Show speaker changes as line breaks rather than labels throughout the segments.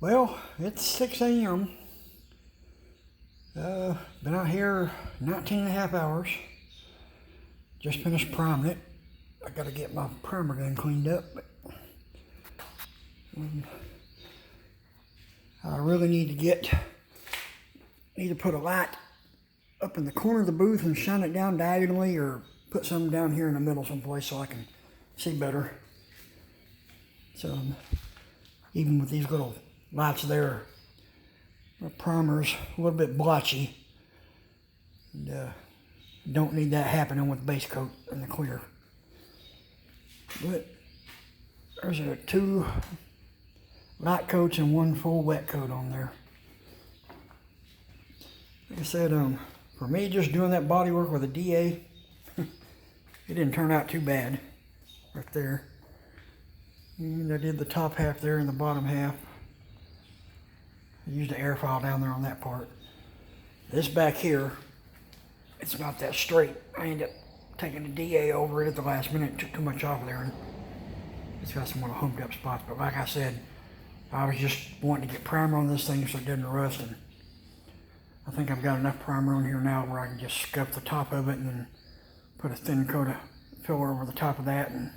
Well, it's 6 a.m. Been out here 19 and a half hours. Just finished priming it. I gotta get my primer gun cleaned up. But, I really need to put a light up in the corner of the booth and shine it down diagonally, or put some down here in the middle someplace so I can see better. So even with these little lights there, the primer's a little bit blotchy. And, don't need that happening with the base coat and the clear. But there's 2 light coats and 1 full wet coat on there. Like I said, for me, just doing that body work with a DA, it didn't turn out too bad right there. And I did the top half there and the bottom half. I used the air file down there on that part. This back here, it's not that straight. I ended up taking the DA over it at the last minute, took too much off there, and it's got some little humped up spots. But like I said, I was just wanting to get primer on this thing so it doesn't rust, and I think I've got enough primer on here now where I can just scuff the top of it and then put a thin coat of filler over the top of that and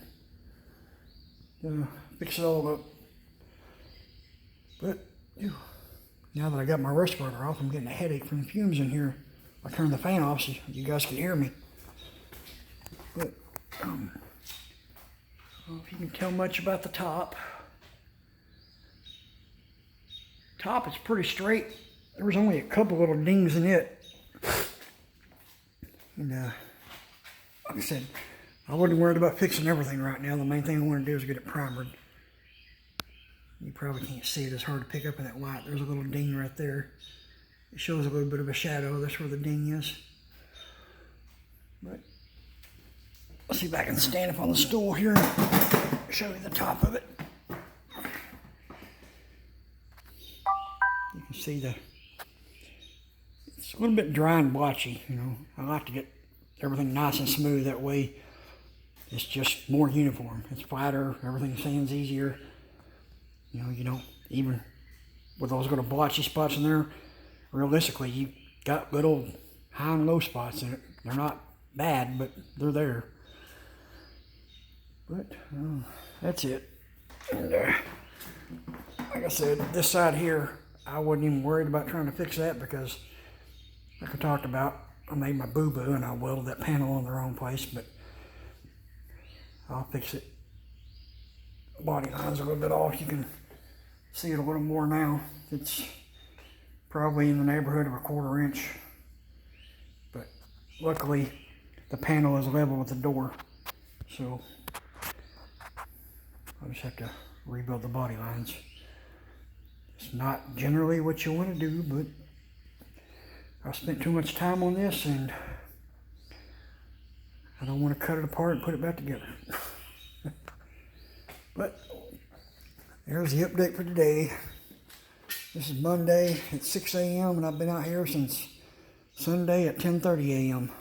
fix it all up. But now that I got my respirator off, I'm getting a headache from the fumes in here. I turned the fan off so you guys can hear me. But I don't know if you can tell much about the top. Top is pretty straight. There was only a couple little dings in it. And like I said, I wasn't worried about fixing everything right now. The main thing I want to do is get it primered. You probably can't see it. It's hard to pick up in that light. There's a little ding right there. It shows a little bit of a shadow. That's where the ding is. But let's see if I can stand up on the stool here and show you the top of it. You can see it's a little bit dry and blotchy, you know. I like to get everything nice and smooth. That way it's just more uniform. It's flatter, everything sands easier. You know, you don't, even with those little blotchy spots in there, realistically, you got little high and low spots in it. They're not bad, but they're there. But that's it. And like I said, this side here, I wasn't even worried about trying to fix that because, like I talked about, I made my boo-boo and I welded that panel in the wrong place, but I'll fix it. The body line's a little bit off. You can see it a little more now. It's probably in the neighborhood of a 1/4 inch. But luckily, the panel is level with the door. So I'll just have to rebuild the body lines. It's not generally what you want to do, but I spent too much time on this and I don't want to cut it apart and put it back together. But there's the update for today. This is Monday at 6 a.m. and I've been out here since Sunday at 10:30 a.m.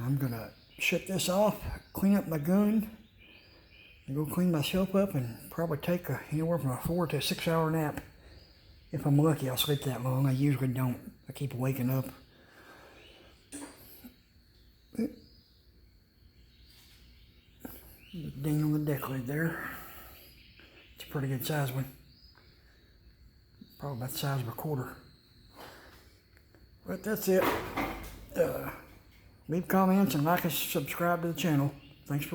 I'm gonna shut this off, clean up my gun, and go clean myself up, and probably take anywhere from a 4 to 6 hour nap. If I'm lucky, I'll sleep that long. I usually don't. I keep waking up. But the ding on the deck lid there. It's a pretty good size one. Probably about the size of a 1/4. But that's it. Leave comments and like and subscribe to the channel. Thanks for